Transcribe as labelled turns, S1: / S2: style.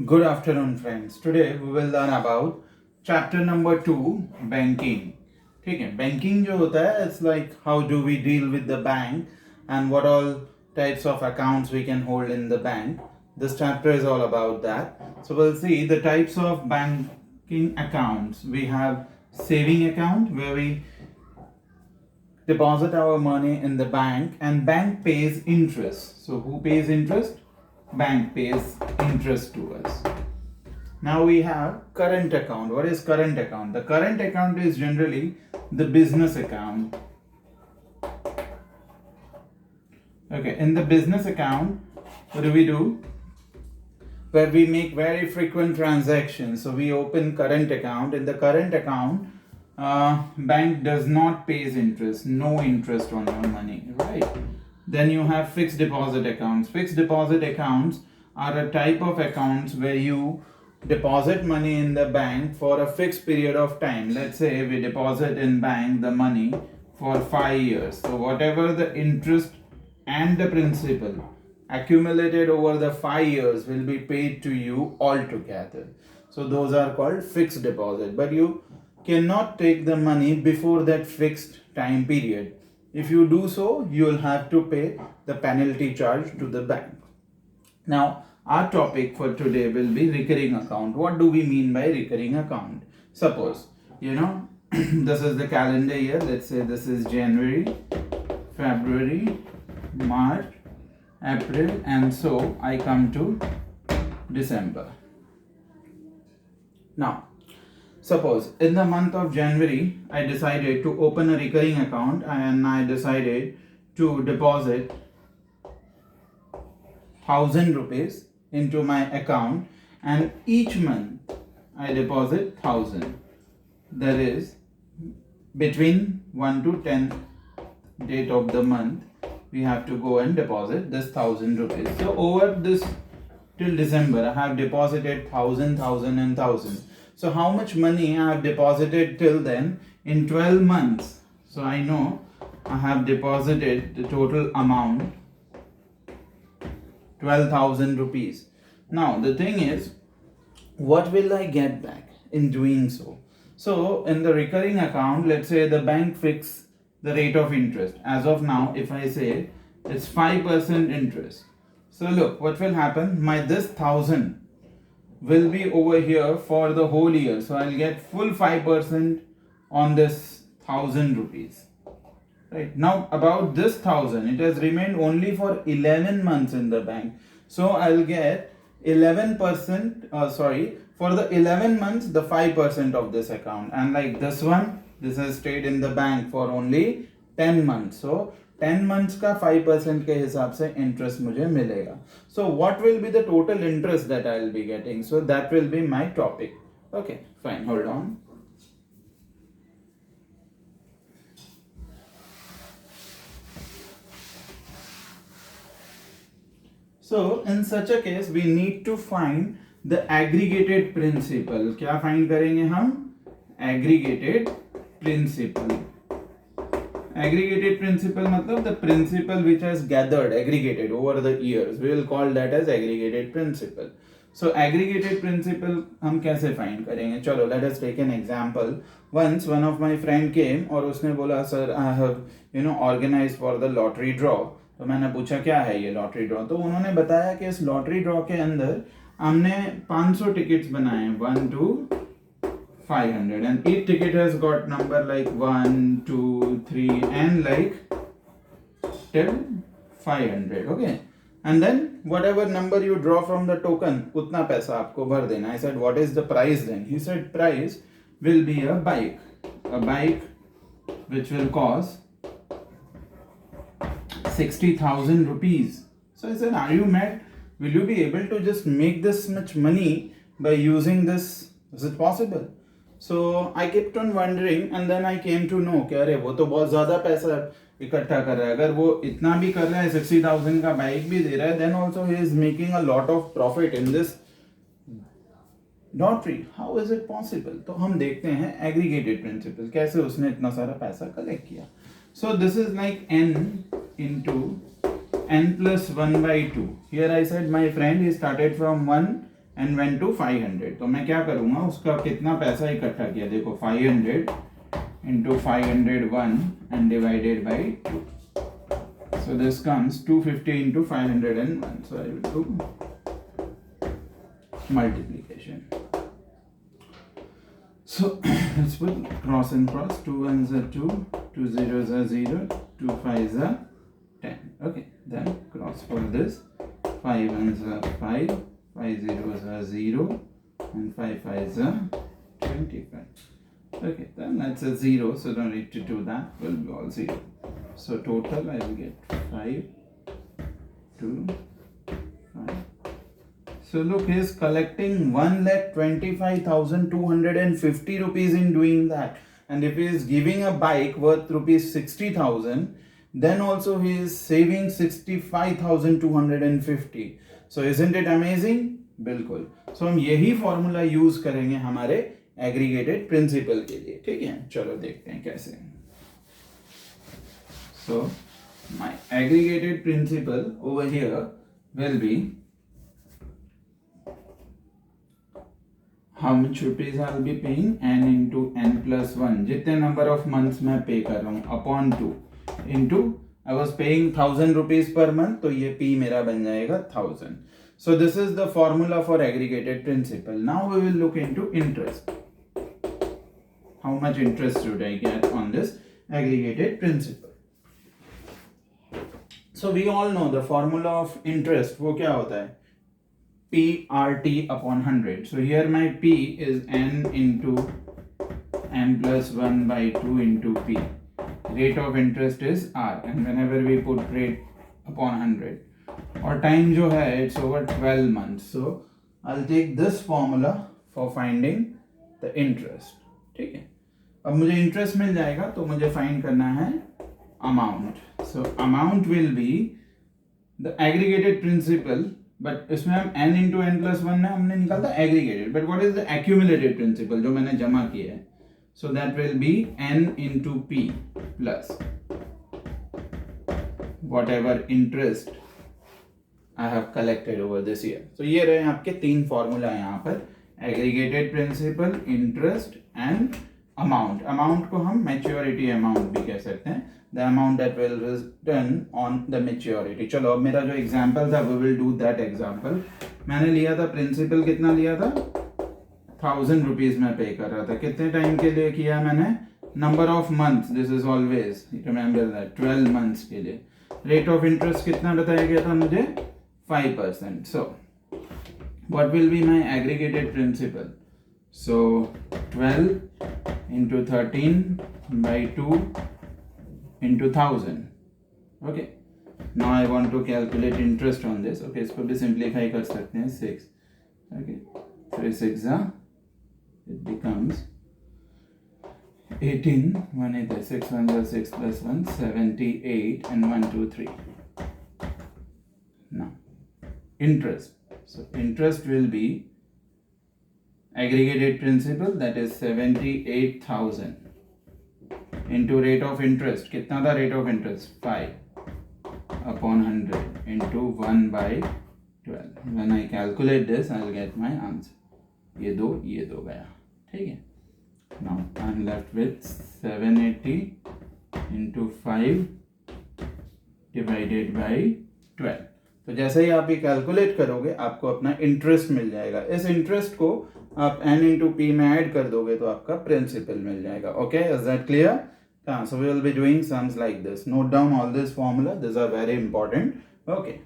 S1: Good afternoon, friends. Today we will learn about chapter number 2, banking. ठीक है, banking जो होता है, it's like how do we deal with the bank and what all types of accounts we can hold in the bank. This chapter is all about that. So we'll see the types of banking accounts. We have saving account where we deposit our money in the bank and bank pays interest. So who pays interest? Bank pays interest to us. Now we have current account. What is current account? The current account is generally the business account. Okay, in the business account, what do we do? Where we make very frequent transactions. So we open current account. In the current account, bank does not pays interest, no interest on your money, right? Then you have fixed deposit accounts. Fixed deposit accounts are a type of accounts where you deposit money in the bank for a fixed period of time. Let's say we deposit in bank the money for 5 years. So whatever the interest and the principal accumulated over the 5 years will be paid to you altogether. So those are called fixed deposit. But you cannot take the money before that fixed time period. If you do so, you will have to pay the penalty charge to the bank. Now, our topic for today will be recurring account. What do we mean by recurring account? Suppose, this is the calendar year. Let's say this is January, February, March, April, and so I come to December. Now, suppose in the month of January, I decided to open a recurring account and I decided to deposit 1000 rupees into my account, and each month I deposit 1000. That is between 1 to 10 date of the month we have to go and deposit this 1000 rupees. So over this till December I have deposited 1000, 1000 and 1000. So how much money I have deposited till then in 12 months? So I know I have deposited the total amount 12,000 rupees. Now the thing is, what will I get back in doing so? So in the recurring account, let's say the bank fix the rate of interest. As of now, if I say it's 5% interest. So look, what will happen? My this 1000 will be over here for the whole year. So I'll get full 5% on this 1000 rupees. Right. Now about this 1000, it has remained only for 11 months in the bank. So I'll get 11%, for the 11 months, the 5% of this account. And like this one, this has stayed in the bank for only 10 months. So 10 months का 5% के हिसाब से interest मुझे मिलेगा. So what will be the total interest that I will be getting? So that will be my topic. Okay, fine, hold on. So in such a case, we need to find the aggregated principal. क्या find करेंगे हम? Aggregated principal. Aggregated principal मतलब the principal which has gathered, aggregated over the years. We will call that as aggregated principal. So aggregated principal हम कैसे find करेंगे? चलो, let us take an example. Once one of my friend came और उसने बोला, sir, I have organized for the lottery draw. तो मैंने पूछा क्या है ये लॉटरी ड्रॉ. तो उन्होंने बताया कि इस लॉटरी ड्रॉ के अंदर हमने 500 टिकट्स बनाए, 1 to 500, and each ticket has got number like 1, 2, 3 and like till 500. Okay, and then whatever number you draw from the token, उतना पैसा आपको भर देना. I said, what is the price then? He said, price will be a bike which will cost 60,000 rupees. So I said, are you mad? Will you be able to just make this much money by using this? Is it possible? So I kept on wondering, and then I came to know कि अरे वो तो बहुत ज़्यादा पैसा इकट्ठा कर रहा है. अगर वो इतना भी कर रहा है, 60,000 का बाइक भी दे रहा है, then also he is making a lot of profit in this lottery. How is it possible? तो हम देखते हैं aggregated principle, कैसे उसने इतना सारा पैसा कलेक्ट किया. So this is like n into n plus 1 by 2. Here I said my friend, he started from 1 and went to 500. तो मैं क्या करूँगा, उसका कितना पैसा इकट्ठा किया, देखो 500 into 501 and divided by 2. So this comes 250 into 501. So I will do multiplication. So let's put cross and cross. 2 ones are 2, 2 zeros are 0, 2 fives are 10. Okay, then cross for this. 5 ones are 5, 5 zeros are 0, and 5 fives are 25. Okay, then that's a 0, so don't need to do that, will be all 0. So total I will get 5, 2, 5. So look, he is collecting 1,25,250 rupees in doing that. And if he is giving a bike worth rupees 60,000, then also he is saving 65,250. So isn't it amazing? बिल्कुल. So हम यही formula use करेंगे हमारे aggregated principal के लिए. ठीक है, चलो देखते हैं कैसे. So my aggregated principal over here will be how much rupees I will be paying, n into n plus 1, जितने number of months मैं पे कर रहा हूँ, upon 2 into I was paying 1000 rupees per month, तो ये p मेरा बन जाएगा 1000. So this is the formula for aggregated principal. Now we will look into interest. How much interest should I get on this aggregated principal? So we all know the formula of interest. वो क्या होता है? PRT upon 100. So here my P is n into n plus 1 by 2 into P. Rate of interest is R, and whenever we put rate upon 100, और time जो है it's over 12 months. So I'll take this formula for finding the interest. ठीक है, अब मुझे interest मिल जाएगा, तो मुझे find करना है amount. So amount will be the aggregated principal, but इसमें हम n into n plus 1 में हमने निकाला aggregated, but what is the accumulated principal जो मैंने जमा किया है? So that will be n into p plus whatever interest I have collected over this year. So ये रहे आपके तीन फॉर्मूला यहाँ पर, aggregated principal, interest and amount. Amount को हम maturity amount भी कह सकते हैं, the amount that will return on the maturity. चलो अब मेरा जो example था, we will do that example. मैंने लिया था principal, कितना लिया था? 1000 rupees मैं पे कर रहा था. कितने टाइम के लिए किया मैंने? Number of months, this is always, remember that, 12 months के लिए. Rate of interest कितना बताया गया था मुझे? 5%. So what will be my aggregated principal? So 12 into 13 by 2 into 1000. Okay, now I want to calculate interest on this. Okay, इसको भी simplify कर सकते हैं, 6. Okay, 3 6 it becomes 18, 1 8 6 1 6 plus 1 78 and 1 2 3. Now interest. So interest will be aggregated principal, that is 78,000 into rate of interest. कितना था rate of interest? 5 upon 100 into 1 by 12. When I calculate this, I will get my answer. ये दो गया. ठीक है. Now I am left with 780 into 5 divided by 12. तो जैसे ही आप ये कैलकुलेट करोगे, आपको अपना इंटरेस्ट मिल जाएगा. इस इंटरेस्ट को आप n into p में ऐड कर दोगे तो आपका प्रिंसिपल मिल जाएगा. Okay, is that clear? So we will be doing sums like this. Note down all this formula. These are very important. Okay.